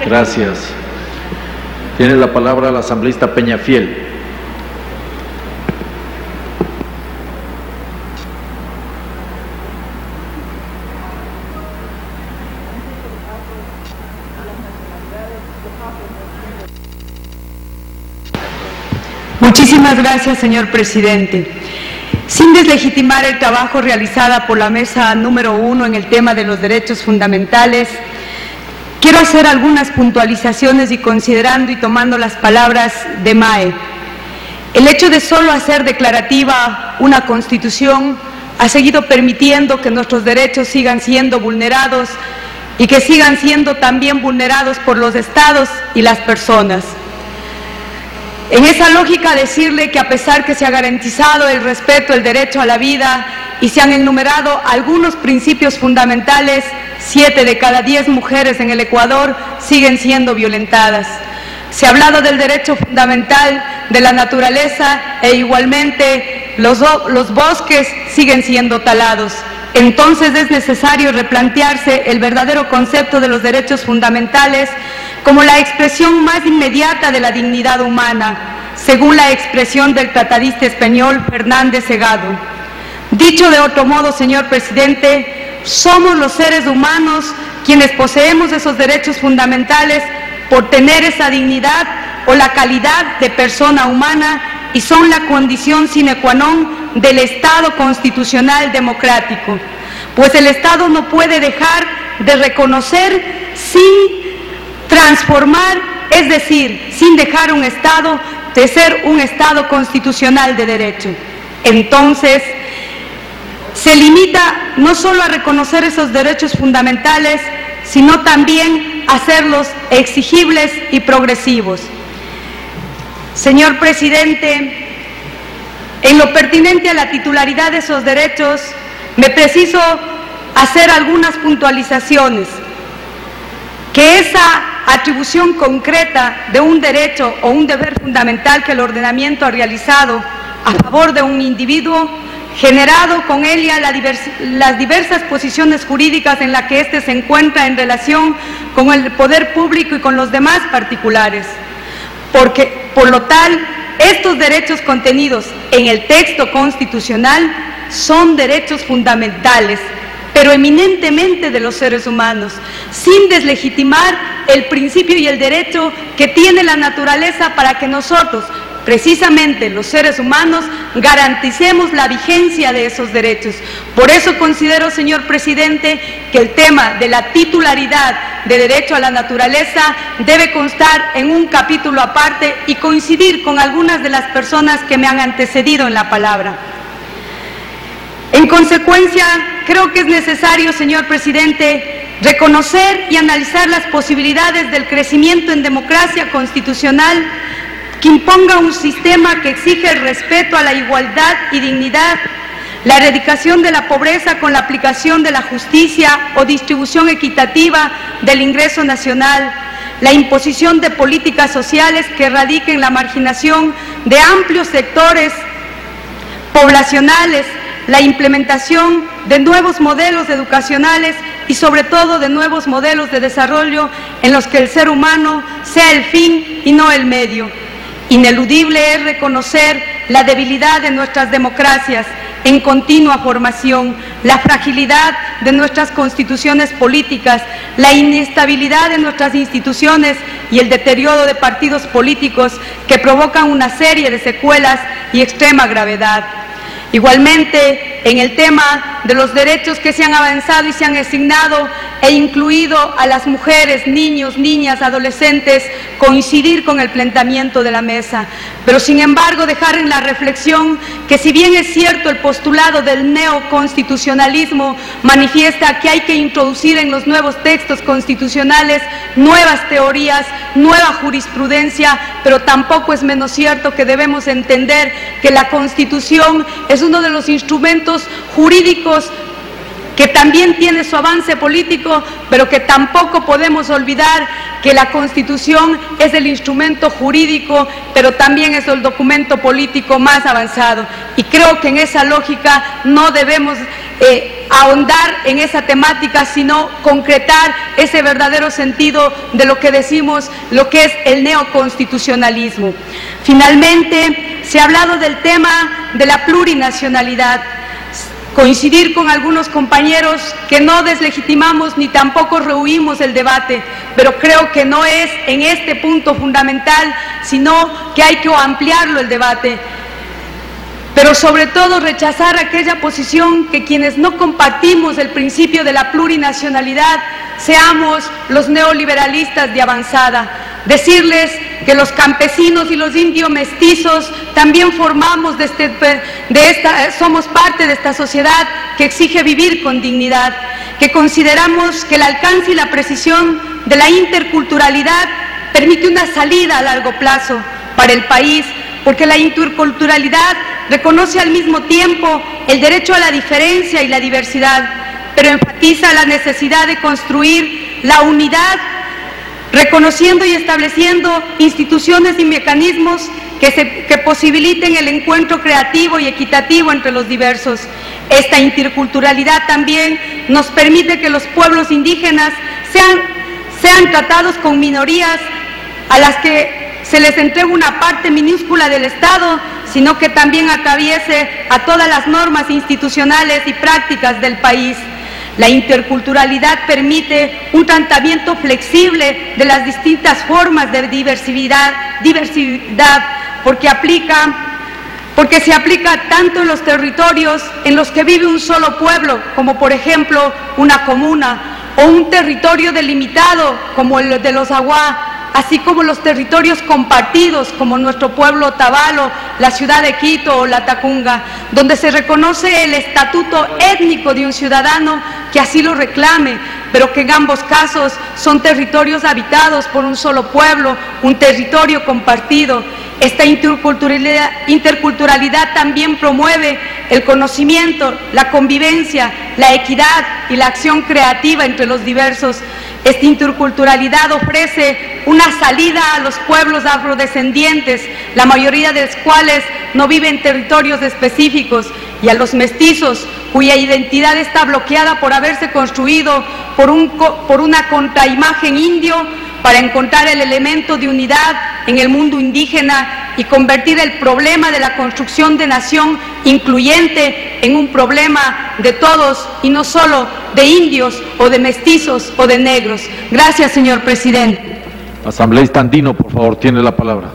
Gracias. Tiene la palabra la asambleísta Peñafiel. Muchísimas gracias, señor presidente. Sin deslegitimar el trabajo realizado por la mesa número 1 en el tema de los derechos fundamentales, quiero hacer algunas puntualizaciones y considerando y tomando las palabras de Mae. El hecho de solo hacer declarativa una Constitución ha seguido permitiendo que nuestros derechos sigan siendo vulnerados y que sigan siendo también vulnerados por los estados y las personas. En esa lógica, decirle que a pesar que se ha garantizado el respeto, el derecho a la vida y se han enumerado algunos principios fundamentales, 7 de cada 10 mujeres en el Ecuador siguen siendo violentadas. Se ha hablado del derecho fundamental de la naturaleza e igualmente los bosques siguen siendo talados. Entonces es necesario replantearse el verdadero concepto de los derechos fundamentales como la expresión más inmediata de la dignidad humana, según la expresión del tratadista español Fernández Segado. Dicho de otro modo, señor presidente, somos los seres humanos quienes poseemos esos derechos fundamentales por tener esa dignidad o la calidad de persona humana y son la condición sine qua non del Estado constitucional democrático, pues el Estado no puede dejar de reconocer sin transformar, es decir, sin dejar un Estado de ser un Estado constitucional de derecho. Entonces, se limita no solo a reconocer esos derechos fundamentales, sino también a hacerlos exigibles y progresivos. Señor presidente, en lo pertinente a la titularidad de esos derechos, me preciso hacer algunas puntualizaciones. Que esa atribución concreta de un derecho o un deber fundamental que el ordenamiento ha realizado a favor de un individuo, generado con ella las diversas posiciones jurídicas en las que éste se encuentra en relación con el poder público y con los demás particulares. Porque, por lo tal, estos derechos contenidos en el texto constitucional son derechos fundamentales, pero eminentemente de los seres humanos, sin deslegitimar el principio y el derecho que tiene la naturaleza para que nosotros, precisamente los seres humanos, garanticemos la vigencia de esos derechos. Por eso considero, señor presidente, que el tema de la titularidad de derecho a la naturaleza debe constar en un capítulo aparte y coincidir con algunas de las personas que me han antecedido en la palabra. En consecuencia, creo que es necesario, señor presidente, reconocer y analizar las posibilidades del crecimiento en democracia constitucional que imponga un sistema que exige el respeto a la igualdad y dignidad, la erradicación de la pobreza con la aplicación de la justicia o distribución equitativa del ingreso nacional, la imposición de políticas sociales que erradiquen la marginación de amplios sectores poblacionales, la implementación de nuevos modelos educacionales y sobre todo de nuevos modelos de desarrollo en los que el ser humano sea el fin y no el medio. Ineludible es reconocer la debilidad de nuestras democracias en continua formación, la fragilidad de nuestras constituciones políticas, la inestabilidad de nuestras instituciones y el deterioro de partidos políticos que provocan una serie de secuelas y extrema gravedad. Igualmente, en el tema de los derechos que se han avanzado y se han asignado e incluido a las mujeres, niños, niñas, adolescentes, coincidir con el planteamiento de la mesa. Pero, sin embargo, dejar en la reflexión que si bien es cierto el postulado del neoconstitucionalismo manifiesta que hay que introducir en los nuevos textos constitucionales nuevas teorías, nueva jurisprudencia, pero tampoco es menos cierto que debemos entender que la Constitución es uno de los instrumentos jurídicos que también tiene su avance político, pero que tampoco podemos olvidar que la Constitución es el instrumento jurídico, pero también es el documento político más avanzado. Y creo que en esa lógica no debemos ahondar en esa temática, sino concretar ese verdadero sentido de lo que decimos, lo que es el neoconstitucionalismo. Finalmente, se ha hablado del tema de la plurinacionalidad. Coincidir con algunos compañeros que no deslegitimamos ni tampoco rehuimos el debate, pero creo que no es en este punto fundamental, sino que hay que ampliarlo el debate. Pero sobre todo rechazar aquella posición que quienes no compartimos el principio de la plurinacionalidad seamos los neoliberalistas de avanzada. Decirles que los campesinos y los indios mestizos también formamos somos parte de esta sociedad que exige vivir con dignidad, que consideramos que el alcance y la precisión de la interculturalidad permite una salida a largo plazo para el país, porque la interculturalidad reconoce al mismo tiempo el derecho a la diferencia y la diversidad, pero enfatiza la necesidad de construir la unidad, reconociendo y estableciendo instituciones y mecanismos que posibiliten el encuentro creativo y equitativo entre los diversos. Esta interculturalidad también nos permite que los pueblos indígenas sean tratados con minorías a las que se les entrega una parte minúscula del Estado, sino que también atraviese a todas las normas institucionales y prácticas del país. La interculturalidad permite un tratamiento flexible de las distintas formas de diversidad, porque se aplica tanto en los territorios en los que vive un solo pueblo, como por ejemplo una comuna, o un territorio delimitado como el de los Aguá, así como los territorios compartidos como nuestro pueblo Otavalo, la ciudad de Quito o la Tacunga, donde se reconoce el estatuto étnico de un ciudadano que así lo reclame, pero que en ambos casos son territorios habitados por un solo pueblo, un territorio compartido. Esta interculturalidad también promueve el conocimiento, la convivencia, la equidad y la acción creativa entre los diversos. Esta interculturalidad ofrece una salida a los pueblos afrodescendientes, la mayoría de los cuales no viven en territorios específicos, y a los mestizos, cuya identidad está bloqueada por haberse construido por una contraimagen indio, para encontrar el elemento de unidad en el mundo indígena y convertir el problema de la construcción de nación incluyente en un problema de todos y no solo de indios o de mestizos o de negros. Gracias, señor presidente. Asambleísta Andino, por favor, tiene la palabra.